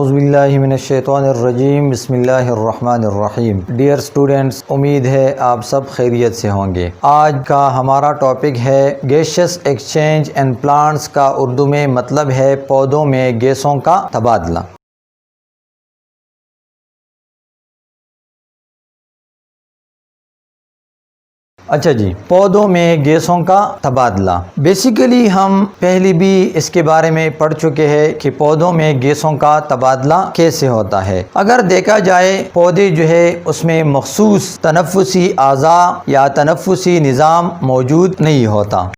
औज़ुबिल्लाहि मिनश्शैतानिर्रजीम बिस्मिल्लाहिर्रहमानिर्रहीम। Dear students, उम्मीद है आप सब खैरियत से होंगे। आज का हमारा टॉपिक है गैसियस एक्सचेंज एंड प्लांट्स का उर्दू में मतलब है पौधों में गैसों का तबादला। अच्छा जी, पौधों में गैसों का तबादला। बेसिकली हम पहले भी इसके बारे में पढ़ चुके हैं कि पौधों में गैसों का तबादला कैसे होता है। अगर देखा जाए पौधे जो है उसमें मखसूस तनफ़ुसी आज़ा या तनफ़ुसी निज़ाम मौजूद नहीं होता।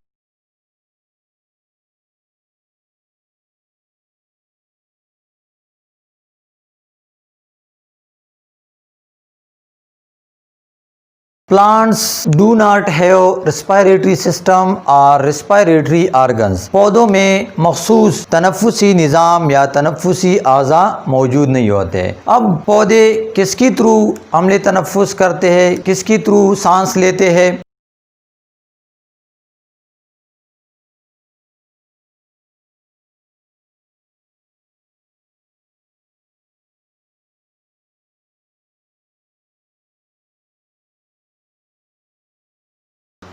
Plants do not have respiratory system और respiratory organs। पौधों में मखसूस तनफ़ुसी निज़ाम या तनफ़ुसी आज़ा मौजूद नहीं होते। अब पौधे किसकी थ्रू अम्ल तनफ़ुस करते हैं, किसकी थ्रू सांस लेते हैं?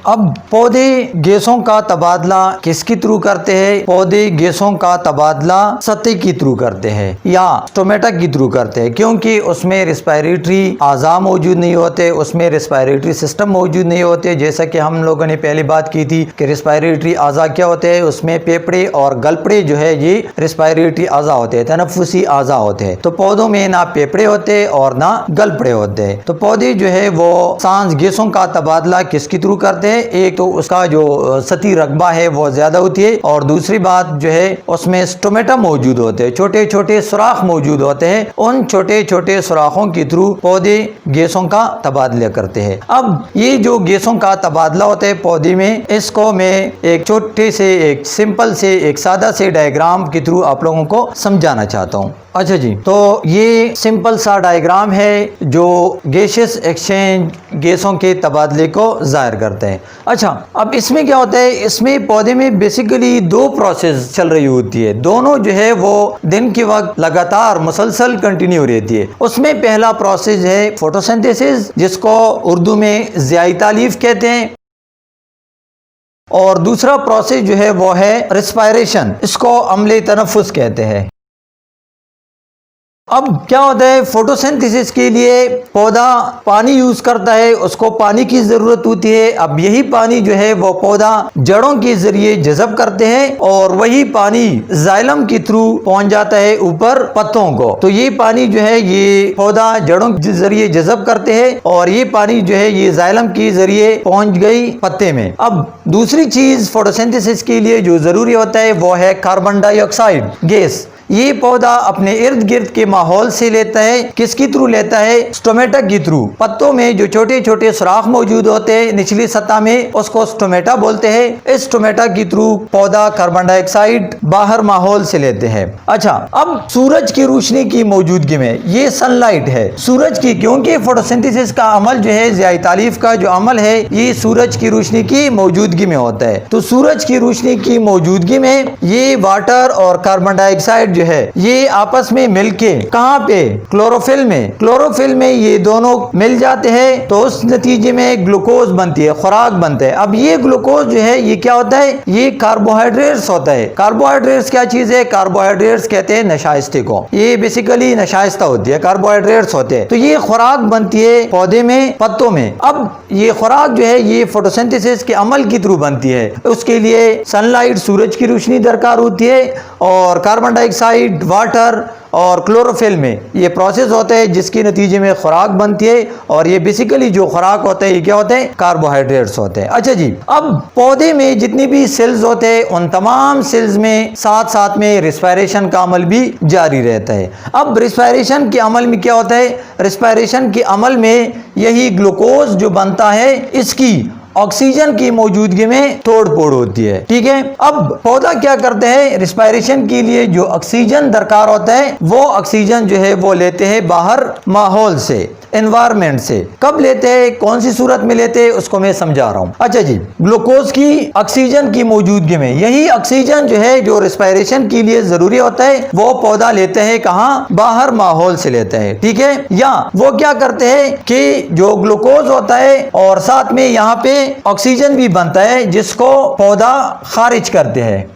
अब पौधे गैसों का तबादला किसके थ्रू करते हैं? पौधे गैसों का तबादला सतह के थ्रू करते हैं या स्टोमेटा के थ्रू करते हैं, क्योंकि उसमें रेस्पिरेटरी आज़ा मौजूद नहीं होते, उसमें रेस्पिरेटरी सिस्टम मौजूद नहीं होते। जैसा कि हम लोगों ने पहली बात की थी कि रेस्पिरेटरी आज़ा क्या होते हैं, उसमें फेफड़े और गलफड़े जो है ये रेस्पिरेटरी आज़ा होते हैं, तनफ़ुसी आज़ा होते हैं। तो पौधों में ना फेफड़े होते और ना गलफड़े होते हैं। तो पौधे जो है वो सांस गैसों का तबादला किसके थ्रू करते हैं? एक तो उसका जो सतही रकबा है वो ज्यादा होती है, और दूसरी बात जो है उसमें स्टोमेटा मौजूद होते हैं, छोटे छोटे सुराख मौजूद होते हैं। उन छोटे छोटे सुराखों के थ्रू पौधे गैसों का तबादला करते हैं। अब ये जो गैसों का तबादला होता है पौधे में, इसको मैं एक छोटे से एक सिंपल से एक सादा से डायग्राम के थ्रू आप लोगों को समझाना चाहता हूँ। अच्छा जी, तो ये सिंपल सा डायग्राम है जो गैसियस एक्सचेंज गैसों के तबादले को जाहिर करते हैं। अच्छा, अब इसमें क्या होता है, इसमें पौधे में बेसिकली दो प्रोसेस चल रही होती है, दोनों जो है वो दिन के वक्त लगातार मुसलसल कंटिन्यू रहती है। उसमें पहला प्रोसेस है फोटोसिंथेसिस, जिसको उर्दू में ज़ियाई तालीफ कहते हैं, और दूसरा प्रोसेस जो है वो है रेस्पिरेशन, इसको अम्ल तनफ़ुस कहते हैं। अब क्या होता है, फोटोसिंथेसिस के लिए पौधा पानी यूज करता है, उसको पानी की जरूरत होती है। अब यही पानी जो है वो पौधा जड़ों के जरिए जज़ब करते हैं, और वही पानी जाइलम के थ्रू पहुंच जाता है ऊपर पत्तों को। तो ये पानी जो है ये पौधा जड़ों के जरिए जज़ब करते हैं, और ये पानी जो है ये जाइलम के जरिए पहुंच गई पत्ते में। अब दूसरी चीज फोटोसिंथेसिस के लिए जो जरूरी होता है वो है कार्बन डाइऑक्साइड गैस। ये पौधा अपने इर्द गिर्द के माहौल से लेता है, किसके थ्रू लेता है? स्टोमेटा के थ्रू। पत्तों में जो छोटे छोटे सुराख मौजूद होते हैं निचली सतह में, उसको स्टोमेटा बोलते हैं। इस स्टोमेटा के थ्रू पौधा कार्बन डाइऑक्साइड बाहर माहौल से लेते हैं। अच्छा, अब सूरज की रोशनी की मौजूदगी में, ये सनलाइट है सूरज की, क्योंकि फोटोसिंथेसिस का अमल जो है ज़ियाई तालीफ का जो अमल है ये सूरज की रोशनी की मौजूदगी में होता है। तो सूरज की रोशनी की मौजूदगी में ये वाटर और कार्बन डाइऑक्साइड है ये आपस में मिलके कहाँ पे? क्लोरोफिल में। क्लोरोफिल में ये दोनों मिल जाते हैं, तो उस नतीजे में ग्लूकोज बनती है, खुराक बनता है। अब ये ग्लूकोज जो है ये क्या होता है? ये कार्बोहाइड्रेट्स होता है। कार्बोहाइड्रेट्स क्या चीज है? कार्बोहाइड्रेट्स कहते हैं नशाइस्ते को। ये बेसिकली नशाइस्ता होती है, कार्बोहाइड्रेट्स होते हैं। तो ये खुराक बनती है पौधे में, पत्तों में। अब ये खुराक जो है ये फोटोसिंथेसिस के अमल के थ्रू बनती है। उसके लिए सनलाइट, सूरज की रोशनी दरकार होती है, और कार्बन डाइऑक्साइड, वाटर और क्लोरोफिल में ये प्रोसेस होता है जिसके नतीजे में खुराक बनती है। और ये बेसिकली जो खुराक होता है ये क्या होते हैं? कार्बोहाइड्रेट्स होते हैं। अच्छा जी, अब पौधे में जितनी भी सेल्स होते हैं उन तमाम सेल्स में साथ साथ में रेस्पिरेशन का अमल भी जारी रहता है। अब रेस्पिरेशन के अमल में क्या होता है? रेस्पिरेशन के अमल में यही ग्लूकोज जो बनता है इसकी ऑक्सीजन की मौजूदगी में तोड़ फोड़ होती है। ठीक है, अब पौधा क्या करते हैं? रिस्पायरेशन के लिए जो ऑक्सीजन दरकार होता है वो ऑक्सीजन जो है वो लेते हैं बाहर माहौल से। एनवायरमेंट से। कब लेते हैं, कौन सी सूरत में लेते हैं, उसको मैं समझा रहा हूं। अच्छा जी, ग्लूकोज की ऑक्सीजन की मौजूदगी में, यही ऑक्सीजन जो है जो रेस्पिरेशन के लिए जरूरी होता है वो पौधा लेते हैं कहां, बाहर माहौल से लेते हैं, ठीक है। या वो क्या करते हैं कि जो ग्लूकोज होता है और साथ में यहाँ पे ऑक्सीजन भी बनता है जिसको पौधा खारिज करते हैं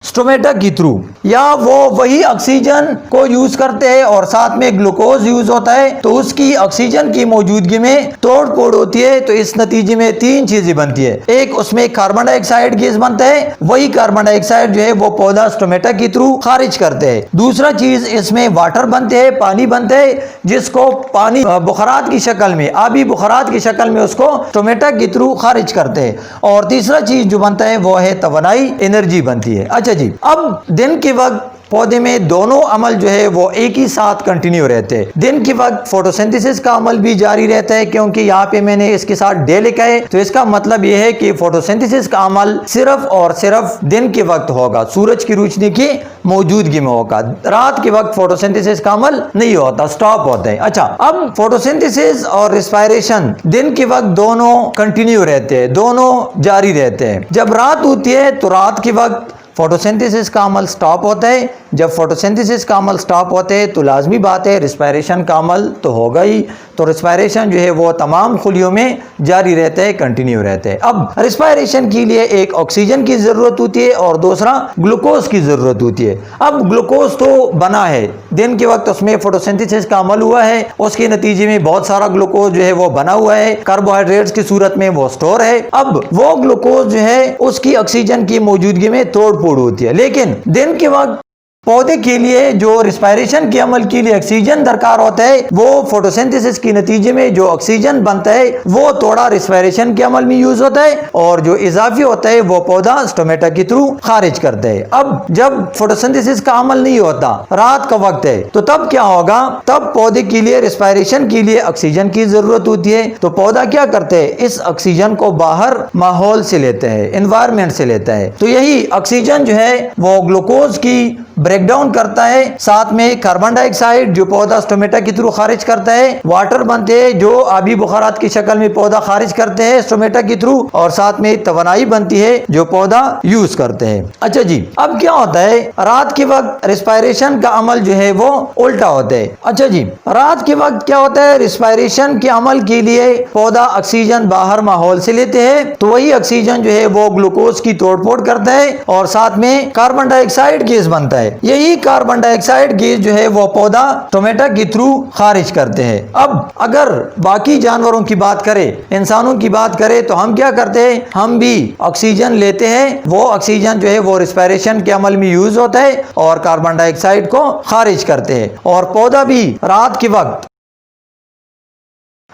स्टोमेटा के थ्रू, या वो वही ऑक्सीजन को यूज करते हैं और साथ में ग्लूकोज यूज होता है, तो उसकी ऑक्सीजन की मौजूदगी में तोड़ फोड़ होती है। तो इस नतीजे में तीन चीजें बनती है, एक उसमें कार्बन डाइऑक्साइड गैस बनता है, वही कार्बन डाइऑक्साइड जो है वो पौधा स्टोमेटा के थ्रू खारिज करते हैं। दूसरा चीज इसमें वाटर बनते हैं, पानी बनते हैं, जिसको पानी बुखारात की शक्ल में, आबी बुखारात की शक्ल में उसको स्टोमेटा के थ्रू खारिज करते हैं। और तीसरा चीज जो बनता है वो है तवानाई, एनर्जी बनती है। अच्छा जी, अब दिन के वक्त पौधे में दोनों अमल जो है वो एक ही साथ कंटिन्यू रहते हैं। दिन के वक्त फोटोसिंथेसिस का अमल भी जारी रहता है, क्योंकि यहाँ पे मैंने इसके साथ डे लिखा है, तो इसका मतलब यह है कि फोटोसिंथेसिस का अमल सिर्फ और सिर्फ दिन के वक्त होगा, सूरज की रोशनी की मौजूदगी में होगा। रात के वक्त फोटोसिंथेसिस का अमल नहीं होता, स्टॉप होता है। अच्छा, अब फोटोसिंथेसिस और रिस्पायरेशन दिन के वक्त दोनों कंटिन्यू रहते हैं, दोनों जारी रहते हैं। जब रात होती है तो रात के वक्त फोटोसिंथेसिस का अमल स्टॉप होता है। जब फोटोसिंथेसिस का अमल स्टॉप होते हैं तो लाजमी बात है रिस्पायरेशन का अमल तो होगा ही, तो रिस्पायरेशन जो है वो तमाम खुलियों में जारी रहता है, कंटिन्यू रहते हैं। अब रिस्पायरेशन के लिए एक ऑक्सीजन की जरूरत होती है और दूसरा ग्लूकोज की जरूरत होती है। अब ग्लूकोज तो बना है, दिन के वक्त उसमें फोटोसिंथेसिस का अमल हुआ है, उसके नतीजे में बहुत सारा ग्लूकोज जो है वो बना हुआ है, कार्बोहाइड्रेट्स की सूरत में वो स्टोर है। अब वो ग्लूकोज जो है उसकी ऑक्सीजन की मौजूदगी में तोड़ फोड़ होती है, लेकिन दिन के वक्त पौधे के लिए जो रिस्पायरेशन के अमल के लिए ऑक्सीजन दरकार होता है, वो फोटोसिंथेसिस के नतीजे में जो ऑक्सीजन बनता है वो थोड़ा रिस्पायरेशन के अमल में यूज होता है, और जो इजाफी होता है वो पौधा स्टोमेटा के थ्रू खारिज करता है। अब जब फोटोसिंथेसिस का अमल नहीं होता, रात का वक्त है, तो तब क्या होगा, तब पौधे के लिए रिस्पायरेशन के लिए ऑक्सीजन की जरूरत होती है। तो पौधा क्या करते हैं, इस ऑक्सीजन को बाहर माहौल से लेते हैं, एनवायरमेंट से लेता है। तो यही ऑक्सीजन जो है वो ग्लूकोज की ब्रेकडाउन करता है, साथ में कार्बन डाइऑक्साइड जो पौधा स्टोमेटा के थ्रू खारिज करता है, वाटर बनते हैं जो आबी बुखारात की शक्ल में पौधा खारिज करते हैं स्टोमेटा के थ्रू, और साथ में तवानाई बनती है जो पौधा यूज करते हैं। अच्छा जी, अब क्या होता है, रात के वक्त रिस्पायरेशन का अमल जो है वो उल्टा होता है। अच्छा जी, रात के वक्त क्या होता है, रिस्पायरेशन के अमल के लिए पौधा ऑक्सीजन बाहर माहौल से लेते हैं, तो वही ऑक्सीजन जो है वो ग्लूकोज की तोड़फोड़ करता है और साथ में कार्बन डाइऑक्साइड गैस बनता है। यही कार्बन डाइऑक्साइड गैस जो है वो पौधा स्टोमेटा के थ्रू खारिज करते हैं। अब अगर बाकी जानवरों की बात करें, इंसानों की बात करें, तो हम क्या करते हैं, हम भी ऑक्सीजन लेते हैं, वो ऑक्सीजन जो है वो रिस्पायरेशन के अमल में यूज होता है और कार्बन डाइऑक्साइड को खारिज करते हैं। और पौधा भी रात के वक्त,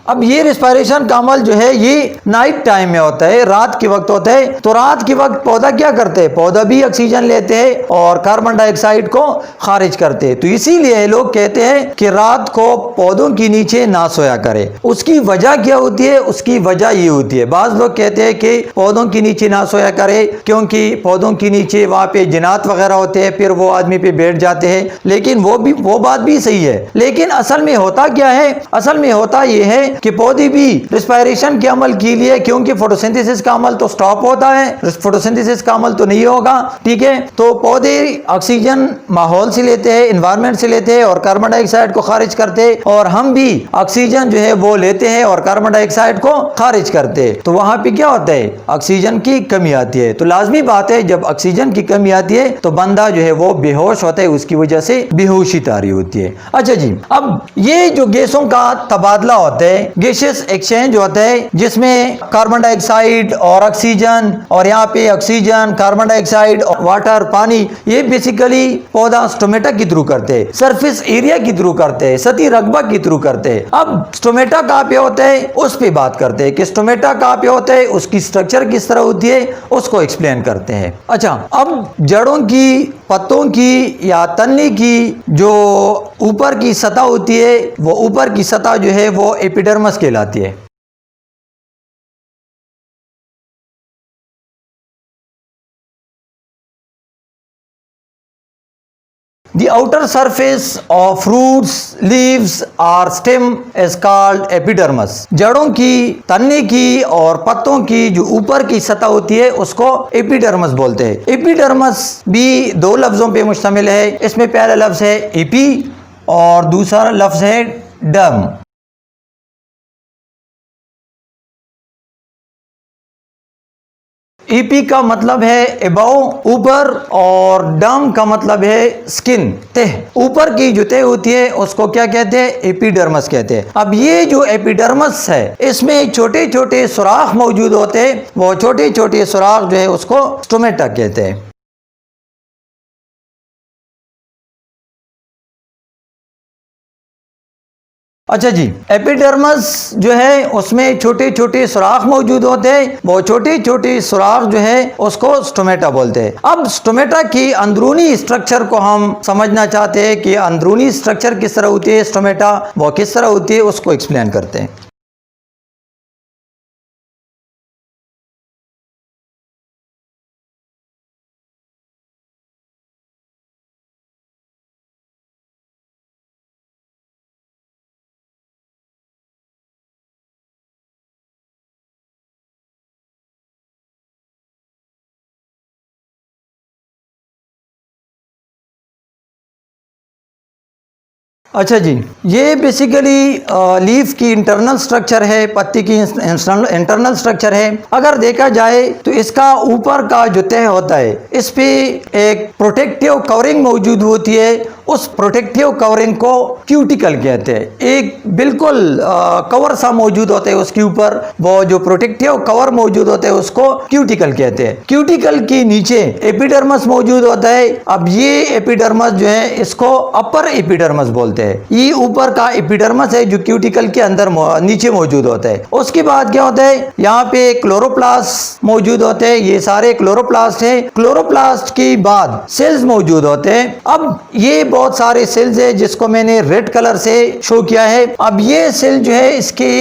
अब ये रिस्पायरेशन का अमल जो है ये नाइट टाइम में होता है, रात के वक्त होता है। तो रात के वक्त पौधा क्या करते हैं, पौधा भी ऑक्सीजन लेते हैं और कार्बन डाइऑक्साइड को खारिज करते हैं। तो इसीलिए लोग कहते हैं कि रात को पौधों के नीचे ना सोया करें। उसकी वजह क्या होती है, उसकी वजह ये होती है, बाज लोग कहते हैं कि पौधों के नीचे ना सोया करे क्योंकि पौधों के नीचे वहां पे जिनात वगैरह होते हैं, फिर वो आदमी पे बैठ जाते हैं। लेकिन वो बात भी सही है, लेकिन असल में होता क्या है, असल में होता यह है कि पौधे भी रिस्पायरेशन के अमल के लिए, क्योंकि फोटोसिंथेसिस का अमल तो स्टॉप होता है, फोटोसिंथेसिस का अमल तो नहीं होगा, ठीक है। तो पौधे ऑक्सीजन माहौल से लेते हैं, एनवायरनमेंट से लेते हैं और कार्बन डाइऑक्साइड को खारिज करते हैं, और हम भी ऑक्सीजन जो है वो लेते हैं और कार्बन डाइऑक्साइड को खारिज करते हैं। तो वहां पे क्या होता है, ऑक्सीजन की कमी आती है। तो लाजमी बात है, जब ऑक्सीजन की कमी आती है तो बंदा जो है वो बेहोश होता है, उसकी वजह से बेहोशी तारी होती है। अच्छा जी, अब ये जो गैसों का तबादला होता है, गैसेस एक्सचेंज होता है, जिसमें कार्बन डाइऑक्साइड और ऑक्सीजन, और यहाँ पे ऑक्सीजन, कार्बन डाइऑक्साइड, वाटर, पानी, ये बेसिकली पौधा स्टोमेटा के थ्रू करते हैं, सरफेस एरिया के थ्रू करते हैं, सतही रकबा के थ्रू करते हैं। अब स्टोमेटा कहाँ पे होता है उस पे बात करते हैं कि स्टोमेटा कहाँ पे होता है, उसकी स्ट्रक्चर किस तरह होती है, उसको एक्सप्लेन करते हैं। अच्छा, अब जड़ों की, पत्तों की या तन्नी की जो ऊपर की सतह होती है, वो ऊपर की सतह जो है वो एपिडर्मिस कहलाती है। The outer surface of roots, leaves और स्टेम इज कॉल्ड एपिडर्मस। जड़ों की, तने की और पत्तों की जो ऊपर की सतह होती है उसको एपिडर्मस बोलते हैं। एपिडर्मस भी दो लफ्जों पे मुश्तमिल है। इसमें पहला लफ्ज है एपी और दूसरा लफ्ज है डर्म। ईपी का मतलब है एबव, ऊपर, और डर्म का मतलब है स्किन, तह। ऊपर की जो तह होती है उसको क्या कहते हैं? एपिडर्मस कहते हैं। अब ये जो एपिडर्मस है इसमें छोटे छोटे सुराख मौजूद होते हैं, वो छोटे छोटे सुराख जो है उसको स्टोमेटा कहते हैं। अच्छा जी, एपिडर्मस जो है उसमें छोटे छोटे सुराख मौजूद होते हैं, वो छोटे छोटे सुराख जो है उसको स्टोमेटा बोलते हैं। अब स्टोमेटा की अंदरूनी स्ट्रक्चर को हम समझना चाहते हैं कि अंदरूनी स्ट्रक्चर किस तरह होती है, स्टोमेटा वो किस तरह होती है, उसको एक्सप्लेन करते हैं। अच्छा जी, ये बेसिकली लीफ की इंटरनल स्ट्रक्चर है, पत्ती की इंटरनल स्ट्रक्चर है। अगर देखा जाए तो इसका ऊपर का जो तह होता है इस पे एक प्रोटेक्टिव कवरिंग मौजूद होती है। उस प्रोटेक्टिव कवरिंग को क्यूटिकल कहते हैं। एक बिल्कुल कवर सा मौजूद होता है उसके ऊपर, वो जो प्रोटेक्टिव कवर मौजूद होता है उसको क्यूटिकल कहते हैं। क्यूटिकल के नीचे एपिडर्मस मौजूद होता है। अब ये एपिडर्मस जो है इसको अपर एपिडर्मस बोलते हैं। ये ऊपर का एपिडर्मस है जो क्यूटिकल के अंदर नीचे मौजूद होता है। उसके बाद क्या होता है, यहाँ पे क्लोरोप्लास्ट मौजूद होते हैं। ये सारे क्लोरोप्लास्ट है। क्लोरोप्लास्ट के बाद सेल्स मौजूद होते हैं। अब ये बहुत सारे सेल्स है जिसको मैंने रेड कलर से शो किया है। अब ये सेल जो है इसके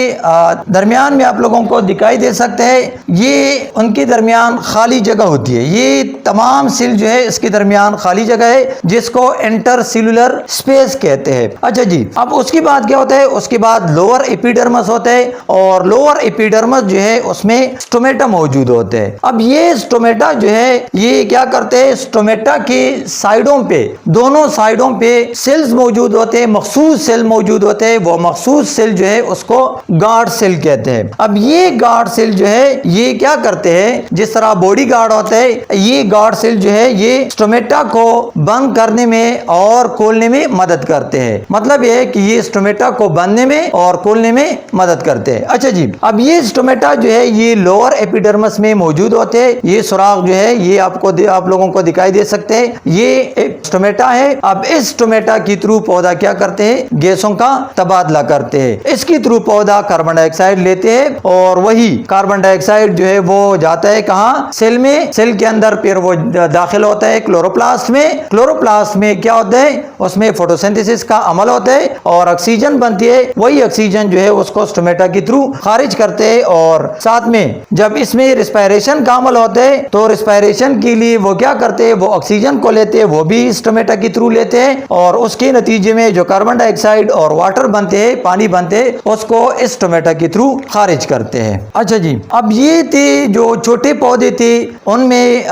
दरमियान में आप लोगों को दिखाई दे सकते हैं, ये उनके दरमियान खाली जगह होती है। ये तमाम सेल जो है इसके दरमियान खाली जगह है जिसको इंटर सेलुलर स्पेस कहते हैं। अच्छा जी, अब उसके बाद क्या होता है, उसके बाद लोअर एपिडर्मस होता है और लोअर एपिडर्मस जो है उसमें स्टोमेटा मौजूद होते हैं। अब ये स्टोमेटा जो है ये क्या करते हैं, स्टोमेटा के साइडों पे, दोनों साइडों पे सेल्स मौजूद होते हैं, मखसूस सेल मौजूद होते हैं। वो मखसूस सेल जो है उसको गार्ड सेल कहते हैं। अब ये गार्ड सेल जो है ये क्या करते हैं, जिस तरह बॉडी गार्ड होता है, ये गार्ड सेल जो है ये स्टोमेटा को बंद करने में और खोलने में मदद करते हैं। मतलब ये है कि ये स्टोमेटा को बांधने में और खोलने में मदद करते हैं। अच्छा जी, अब ये स्टोमेटा जो है ये लोअर एपिडर्मस में मौजूद होते हैं। ये सुराख जो है ये आप लोगों को दिखाई दे सकते हैं। ये एक स्टोमेटा है। अब इस स्टोमेटा की थ्रू पौधा क्या करते हैं, गैसों का तबादला करते हैं। इसके थ्रू पौधा कार्बन डाइऑक्साइड लेते हैं और वही कार्बन डाइऑक्साइड जो है वो जाता है कहाँ, सेल में। सेल के अंदर फिर वो दाखिल होता है क्लोरोप्लास्ट में। क्लोरोप्लास्ट में क्या होता है, उसमें फोटोसिंथेसिस का अमल होता है और ऑक्सीजन बनती है। वही ऑक्सीजन जो है उसको स्टोमेटा के थ्रू खारिज करते हैं और साथ में जब इसमें रिस्पायरेशन का अमल होता है तो रिस्पायरेशन के लिए वो क्या करते हैं, वो ऑक्सीजन को लेते हैं, वो भी स्टोमेटा के थ्रू लेते हैं और उसके नतीजे में जो कार्बन डाइऑक्साइड और वाटर बनते हैं, पानी बनते हैं, उसको इस स्टोमेटा के थ्रू खारिज करते हैं। अच्छा जी, अब ये थे जो छोटे पौधे थे उनमें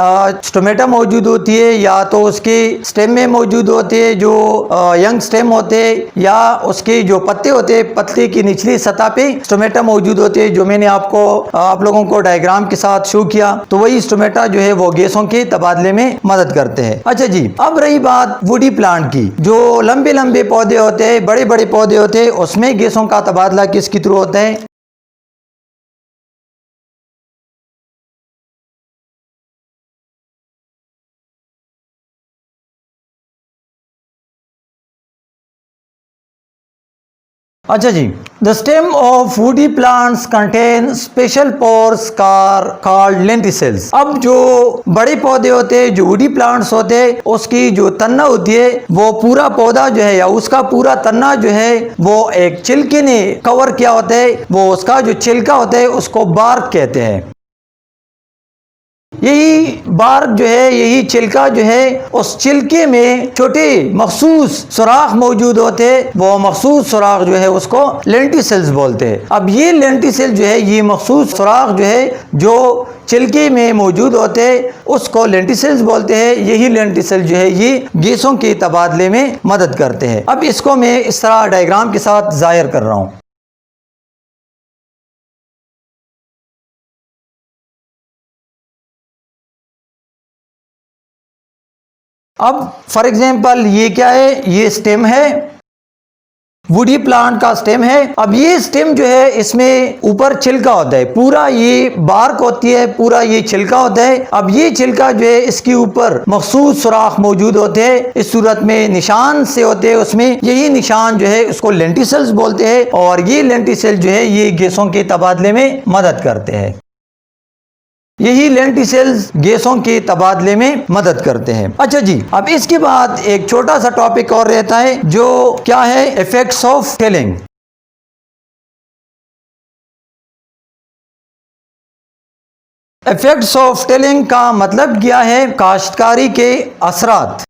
स्टोमेटा मौजूद होती है, या तो उसके स्टेम में मौजूद होते हैं जो यंग स्टेम होते हैं, या उसके जो पत्ते होते हैं पत्ते की निचली सतह पे स्टोमेटा मौजूद होते हैं, जो मैंने आप लोगों को डायग्राम के साथ शो किया। तो वही स्टोमेटा जो है वो गैसों के तबादले में मदद करते हैं। अच्छा जी, अब रही बात वुडी प्लांट की। जो लंबे लंबे पौधे होते हैं, बड़े बड़े पौधे होते हैं, उसमें गैसों का तबादला किसके थ्रू होता है। अच्छा जी, the stem of woody plants contain special pores called lenticels. अब जो बड़े पौधे होते हैं, जो वुडी प्लांट्स होते हैं, उसकी जो तना होती है वो पूरा पौधा जो है या उसका पूरा तना जो है वो एक छिलके ने कवर किया होता है। वो उसका जो छिलका होता है उसको बार्क कहते हैं। यही बार्क जो है, यही छिलका जो है, उस छिलके में छोटे मखसूस सुराख मौजूद होते हैं। वो मखसूस सुराख जो है उसको लेंटिसेल्स बोलते हैं। अब ये लेंटिसेल जो है, ये मखसूस सुराख जो है जो छिलके में मौजूद होते हैं, उसको लेंटिसेल्स बोलते हैं। यही लेंटिसेल जो है ये गैसों के तबादले में मदद करते हैं। अब इसको मैं इस तरह डायग्राम के साथ जाहिर कर रहा हूँ। अब फॉर एग्जांपल ये क्या है, ये स्टेम है, वुडी प्लांट का स्टेम है। अब ये स्टेम जो है, इसमें ऊपर छिलका होता है, पूरा ये बार्क होती है, पूरा ये छिलका होता है। अब ये छिलका जो है, इसके ऊपर मखसूस सुराख मौजूद होते हैं, इस सूरत में निशान से होते हैं। उसमें यही निशान जो है उसको लेंटिसेल्स बोलते हैं, और ये लेंटिसेल जो है ये गैसों के तबादले में मदद करते हैं। यही लेंटिसेल्स गैसों के तबादले में मदद करते हैं। अच्छा जी, अब इसके बाद एक छोटा सा टॉपिक और रहता है, जो क्या है, effects of tilling. Effects of tilling का मतलब क्या है, काश्तकारी के असरात।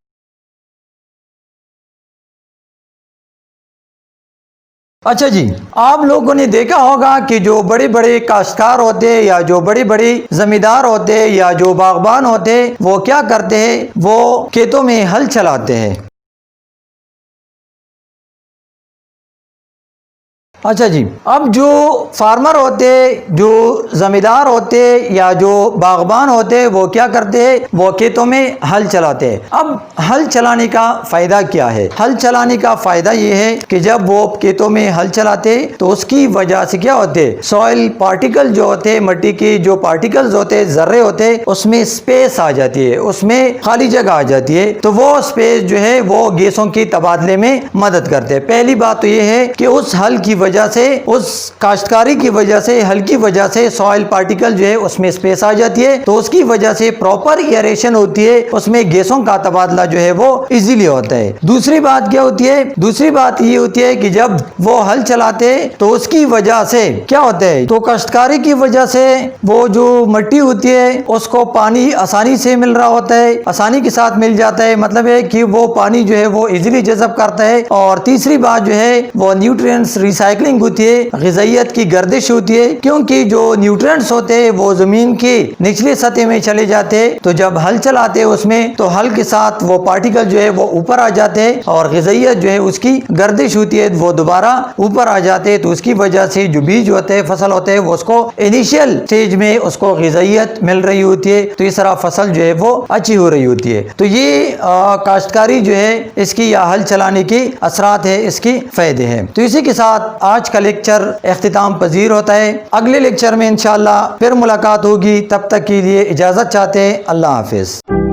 अच्छा जी, आप लोगों ने देखा होगा कि जो बड़े बड़े काश्तकार होते हैं, या जो बड़े बड़े जमींदार होते हैं, या जो बागबान होते हैं, वो क्या करते हैं, वो खेतों में हल चलाते हैं। अच्छा जी, अब जो फार्मर होते, जो जमींदार होते या जो बागबान होते, वो क्या करते हैं, वो खेतों में हल चलाते हैं। अब हल चलाने का फायदा क्या है? हल चलाने का फायदा ये है कि जब वो खेतों में हल चलाते तो उसकी वजह से क्या होते, सॉइल पार्टिकल जो होते, मिट्टी के जो पार्टिकल्स होते, जर्रे होते, उसमें स्पेस आ जाती है, उसमें खाली जगह आ जाती है। तो वो स्पेस जो है वो गैसों के तबादले में मदद करते हैं। पहली बात तो ये है कि उस हल की वजह से, उस काश्तकारी की वजह से, हल की वजह से सॉइल पार्टिकल जो है उसमें स्पेस आ जाती है, तो उसकी वजह से प्रॉपर एयरेशन होती है, उसमें गैसों का तबादला जो है वो इजीली होता है। दूसरी बात क्या होती है? दूसरी बात ये होती है कि जब वो हल चलाते तो उसकी वजह से क्या होता है, तो काश्तकारी की वजह से वो जो मिट्टी होती है उसको पानी आसानी से मिल रहा होता है, आसानी के साथ मिल जाता है। मतलब है कि वो पानी जो है वो इजीली जज़ब करता है। और तीसरी बात जो है वो न्यूट्रिएंट्स रिसाइकलिंग होती है, ग़िज़ाइयत की गर्दिश होती है, क्योंकि जो न्यूट्रिएंट्स होते हैं वो जमीन की निचली सतह में चले जाते हैं। तो जब हल चलाते हैं उसमें, तो हल के साथ वो पार्टिकल जो है वो ऊपर आ जाते हैं, और ग़िज़ाइयत जो है उसकी गर्दिश होती है, वो दोबारा ऊपर आ जाते हैं। तो उसकी वजह से जो बीज होते हैं, फसल होते हैं, वो उसको इनिशियल स्टेज में उसको ग़िज़ाइयत मिल रही होती है, तो इस तरह फसल जो है वो अच्छी हो रही होती है। तो ये काश्तकारी जो है इसकी, या हल चलाने की असरात है, इसके फ़ायदे हैं। तो इसी के साथ आज का लेक्चर इख्तिताम पजीर होता है। अगले लेक्चर में इंशाअल्लाह फिर मुलाकात होगी, तब तक के लिए इजाज़त चाहते हैं। अल्लाह हाफिज़।